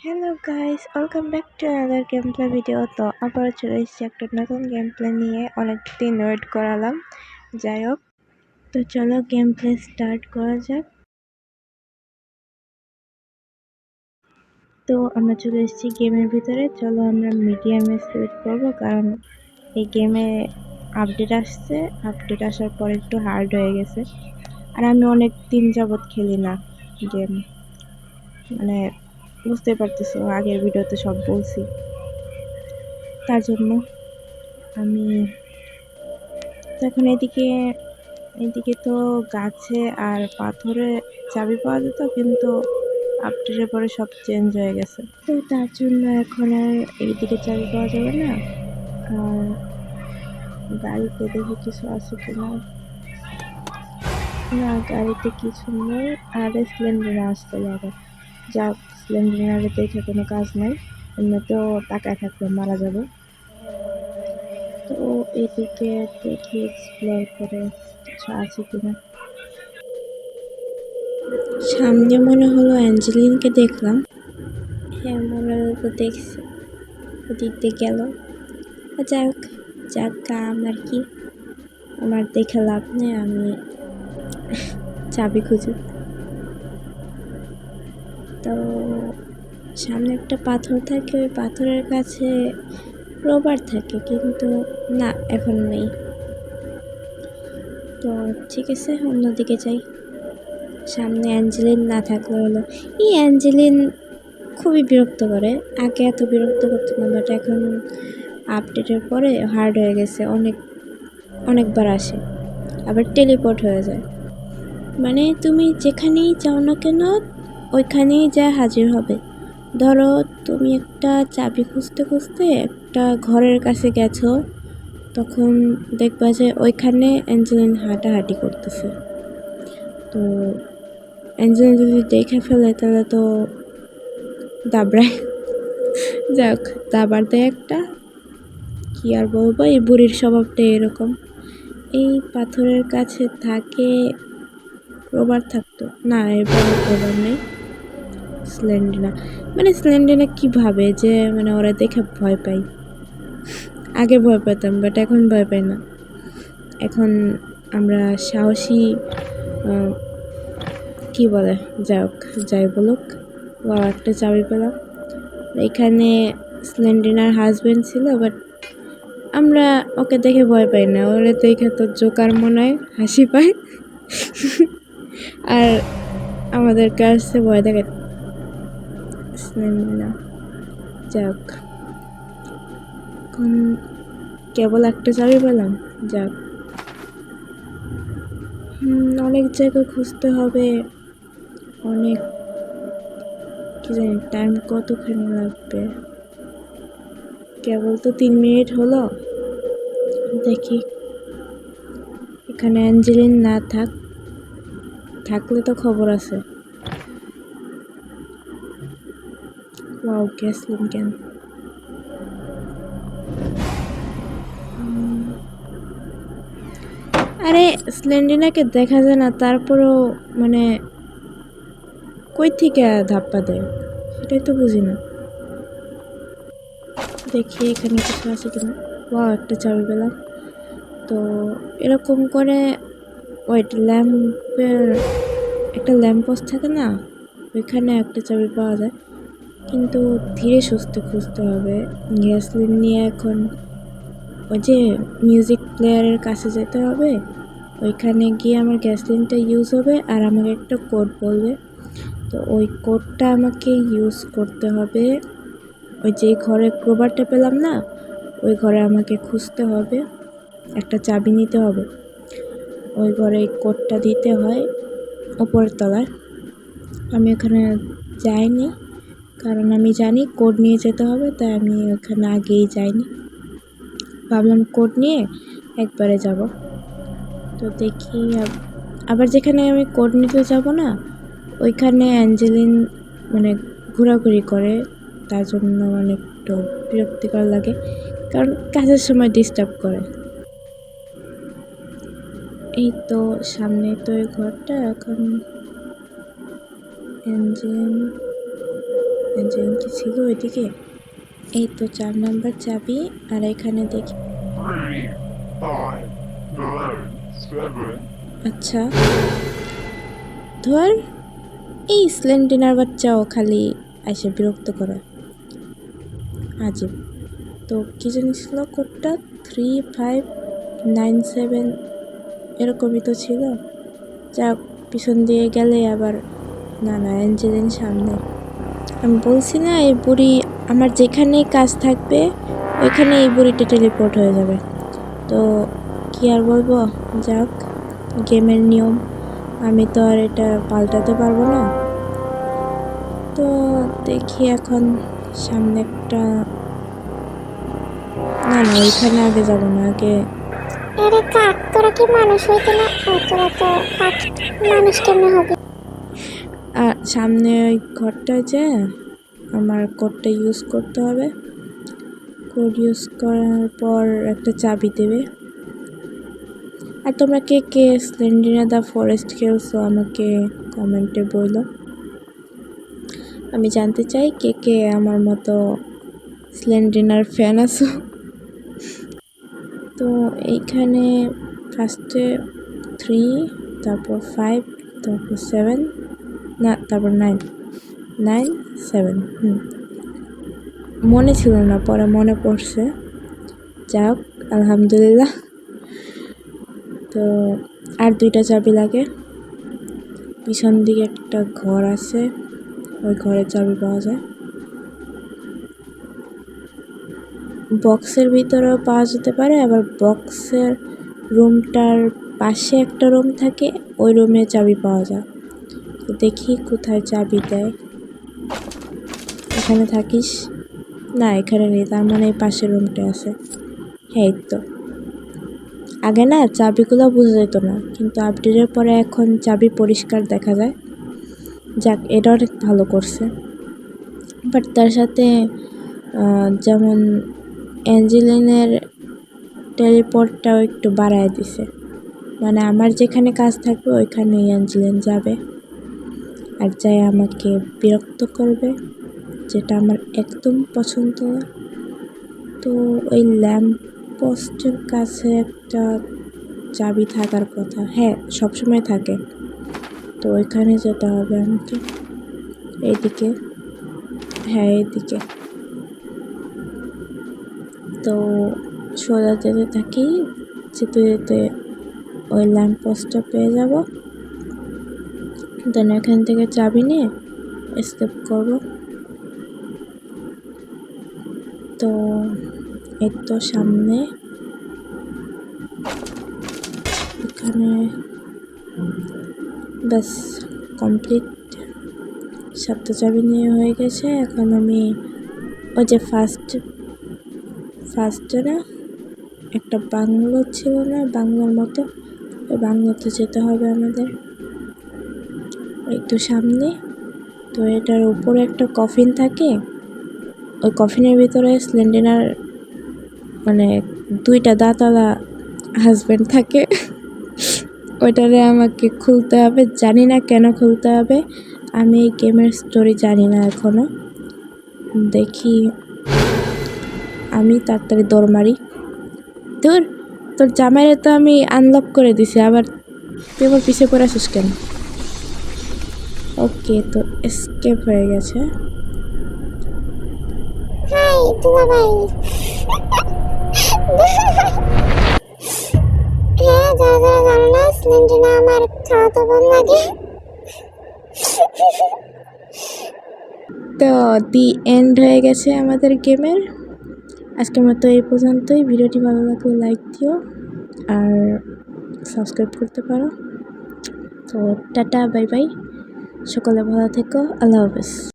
Hello guys, welcome back to another game play video. তো আবার চলে এসেছি একটা নতুন গেম প্লে নিয়ে। অনেকদিন ওয়েট করালাম, যাই হোক। তো চলো গেম প্লে স্টার্ট করা যাক। তো আমরা চলে এসেছি গেমের ভিতরে। চলো আমরা মিডিয়ামে সিলেক্ট করবো, কারণ এই গেমে আপডেট আসছে। আপডেট আসার পর একটু হার্ড হয়ে গেছে, আর আমি অনেক দিন যাবৎ খেলি না গেম, মানে বুঝতে পারতেছো, আগের ভিডিওতে সব বলছি। তার জন্য আমি এখন এদিকে এদিকে তো গাছে আর পাথরে চাবি পাওয়া যেত, কিন্তু আপডেটের পরে সব চেঞ্জ হয়ে গেছে। তো তার জন্য এখন আর এইদিকে চাবি পাওয়া যাবে না। আর গাড়িতে দেখি কিছু আছে কিনা। না, গাড়িতে কিছু নেই। আর স্প্লেন্ডারে আসতে লাগে, যাক স্প্লেন্ডারে দেখে কোনো কাজ নেই, এমনিতেও টাকায় থাকলে মারা যাবে। তো এদিকে দেখি এক্সপ্লোর করে কিছু আছে কিনা। সামনে মনে হলো অ্যাঞ্জেলিনকে দেখলাম। হ্যাঁ, মনে হলো তো দেখছি, ওদিক দিয়ে গেল। যাই হোক, যাক আমার কি, আমার দেখে লাভ নেই, আমি চাবি খুঁজি। তো সামনে একটা পাথর থাকে, ওই পাথরের কাছে রবার থাকে, কিন্তু না এখন নেই। তো ঠিক আছে, অন্যদিকে যাই। সামনে অ্যাঞ্জেলিন না থাকলে হলো। এই অ্যাঞ্জেলিন খুবই বিরক্ত করে। আগে এত বিরক্ত করতো না, বাট এখন আপডেটের পরে হার্ড হয়ে গেছে। অনেকবার আসে, আবার টেলিপোর্ট হয়ে যায়। মানে তুমি যেখানেই যাও না কেন, ওইখানেই যা হাজির হবে। ধরো তুমি একটা চাবি খুঁজতে খুঁজতে একটা ঘরের কাছে গেছো, তখন দেখবা যে ওইখানে অ্যাঞ্জেলিন হাঁটাহাঁটি করতেছে। তো অ্যাঞ্জেলিন যদি দেখে ফেলে তাহলে তো দাবড়ায়, যাক দাবার দেয় একটা। কি আর বলবো, এই বুড়ির স্বভাবটা এরকম। এই পাথরের কাছে থাকে, রোবার থাকতো না, এবার রোবার নেই। স্লেন্ডিনা, মানে স্লেন্ডিনা কি ভাবে যে মানে ওরা দেখে ভয় পাই। আগে ভয় পেতাম, বাট এখন ভয় পাই না। এখন আমরা সাহসী, কি বলে, যাই বলুক। একটা চাবি পেলাম। এখানে স্লেন্ডিনার হাজবেন্ড ছিল, বাট আমরা ওকে দেখে ভয় পাই না। ওরা দেখে তো জোকার মনে হয়, হাসি পায়। আর আমাদের কাছে ভয় দেখে স্লেন্ডিনা। যাক, এখন কেবল একটা চাবি পেলাম। যাক, অনেক জায়গায় খুঁজতে হবে, অনেক, কি জানি টাইম কতখানি লাগবে। কেবল তো 3 মিনিট হলো। দেখি, এখানে অ্যাঞ্জেলিন না থাকলে তো খবর আছে। ওয়াও, গ্যাসলিন কেন? আরে স্লেন্ডিনাকে দেখা যায় না, তারপরেও মানে কই থেকে ধাপ্পা দেয়, সেটাই তো বুঝি না। দেখি এখানে কিছু আছে কিনা। ওয়াও, একটা চাবি পেলাম। তো এরকম করে ওয়েট, ল্যাম্পের একটা ল্যাম্পপোস্ট থাকে না, ওইখানে একটা চাবি পাওয়া যায়, কিন্তু ধীরে সুস্থে খুঁজতে হবে। গ্যাসলিন নিয়ে এখন ওই যে মিউজিক প্লেয়ারের কাছে যেতে হবে। ওইখানে গিয়ে আমার গ্যাসলিনটা ইউজ হবে, আর আমাকে একটা কোড বলবে। তো ওই কোডটা আমাকে ইউজ করতে হবে। ওই যে ঘরে ক্রোবারটা পেলাম না, ওই ঘরে আমাকে খুঁজতে হবে, একটা চাবি নিতে হবে। ওই ঘরে কোডটা দিতে হয় ওপরের তলায়। আমি ওখানে যাইনি, কারণ আমি জানি কোড নিয়ে যেতে হবে, তাই আমি ওখানে আগেই যাইনি। ভাবলাম কোড নিয়ে একবারে যাব। তো দেখি, আবার যেখানে আমি কোড নিতে যাব না, ওইখানে অ্যাঞ্জেলিন মানে ঘোরাঘুরি করে। তার জন্য মানে একটু বিরক্তিকর লাগে, কারণ কাজের সময় ডিস্টার্ব করে। এই তো সামনে তো এই ঘরটা। এখন অ্যাঞ্জেলিন অ্যাঞ্জেলিন কি ছিল ওইদিকে? এই তো 4 নাম্বার চাবি। আর এখানে দেখি 3, 5, 9, 7. আচ্ছা ধর, এই স্লেন্ডিনার বাচ্চাও খালি এসে বিরক্ত করে, আজীব। তো কী জানি ছিল কোডটা, 3597 এরকমই তো ছিল। যা পিছন দিয়ে গেলে আবার না অ্যাঞ্জেলিন সামনে। আমি বলছি না এই বুড়ি আমার যেখানেই কাজ থাকবে ওইখানে এই বুড়িটা টেলিপোর্ট হয়ে যাবে। তো কি আর বলবো, যাক গেমের নিয়ম, আমি তো আর এটা পাল্টাতে পারবো না। তো দেখি এখন সামনে একটা, না ওইখানে আগে যাবো না, আগে আরে কাক, তোরা কি মানুষ হইতে না? তোরা তো কাক, মানুষ কেমনে হবে? আর সামনে ওই ঘরটায় যে আমার কোডটা ইউজ করতে হবে। কোড ইউজ করার পর একটা চাবি দেবে। আর তোমরা কে কে স্লেন্ডিনা দ্য ফরেস্ট খেলছো আমাকে কমেন্টে বলো, আমি জানতে চাই কে কে আমার মতো স্লেন্ডিনার ফ্যান আছো। তো এইখানে ফার্স্টে 3, তারপর 5, তারপর 7, না তারপর 9, 7। মনে ছিল না, পরে মনে পড়ছে, যাক আলহামদুলিল্লাহ। তো আর 2টা চাবি লাগে। পিছন দিকে একটা ঘর আছে, ওই ঘরের চাবি পাওয়া যায়। বক্সের ভিতরেও পাওয়া যেতে পারে, আবার বক্সের রুমটার পাশে একটা রুম থাকে, ওই রুমে চাবি পাওয়া যায়। তো দেখি কোথায় চাবি দেয়। এখানে থাকিস? না এখানে নেই, তার মানে এই পাশের রুমটা আছে। হ্যাঁ এই তো। আগে না চাবিগুলো বোঝা যেত না, কিন্তু আপডেটের পরে এখন চাবি পরিষ্কার দেখা যায়। যাক, এটা অনেক ভালো করছে। বাট তার সাথে যেমন অ্যাঞ্জেলিনের টেলিপোর্টটাও একটু বাড়ায় দিছে, মানে আমার যেখানে কাজ থাকবে ওইখানেই অ্যাঞ্জেলিন যাবে আর যাই আমাকে বিরক্ত করবে, যেটা আমার একদম পছন্দ না। তো ওই ল্যাম্প পোস্টের কাছে একটা চাবি থাকার কথা, হ্যাঁ সবসময় থাকে। তো ওইখানে যেতে হবে আমাকে, এইদিকে, হ্যাঁ এইদিকে। তো সোজা যেতে থাকি, যেতে যেতে ওই ল্যাম্প পোস্টটা পেয়ে যাব। দেন এখান থেকে চাবি নিয়ে স্কেপ করব। তো এই তো সামনে, এখানে ব্যাস কমপ্লিট। 7টা চাবি নিয়ে হয়ে গেছে। এখন আমি ওই যে ফার্স্টে না একটা বাংলো ছিল না, বাংলোর মতো, ওই বাংলোতে যেতে হবে আমাদের। এই তো সামনে। তো এটার উপরে একটা কফিন থাকে, ওই কফিনের ভিতরে স্লেন্ডিনার মানে 2টা দাঁতওয়ালা হাজব্যান্ড থাকে। ওইটারে আমাকে খুলতে হবে, জানি না কেন খুলতে হবে, আমি এই গেমের স্টোরি জানি না এখনো। দেখি আমি তাড়াতাড়ি দৌড় মারি। তোর জামাইরে তো আমি আনলক করে দিছি, আবার তুই আমার পিছিয়ে পড়ে আসিস কেন? ওকে, তো এসকেপ হয়ে গেছে। হাই দুলা ভাই। হ্যাঁ, যারা যারা জানো না, স্লেন্ডিনা আমার খাওয়াতে বোন লাগে। তো দি এন্ড হয়ে গেছে আমাদের গেমের। আজকের মতো এই পর্যন্তই। ভিডিওটি ভালো লাগলে লাইক দিও আর সাবস্ক্রাইব করতে পারো। তো টাটা, বাই বাই, সকলে ভালো থেকো, আল্লাহ হাফেজ।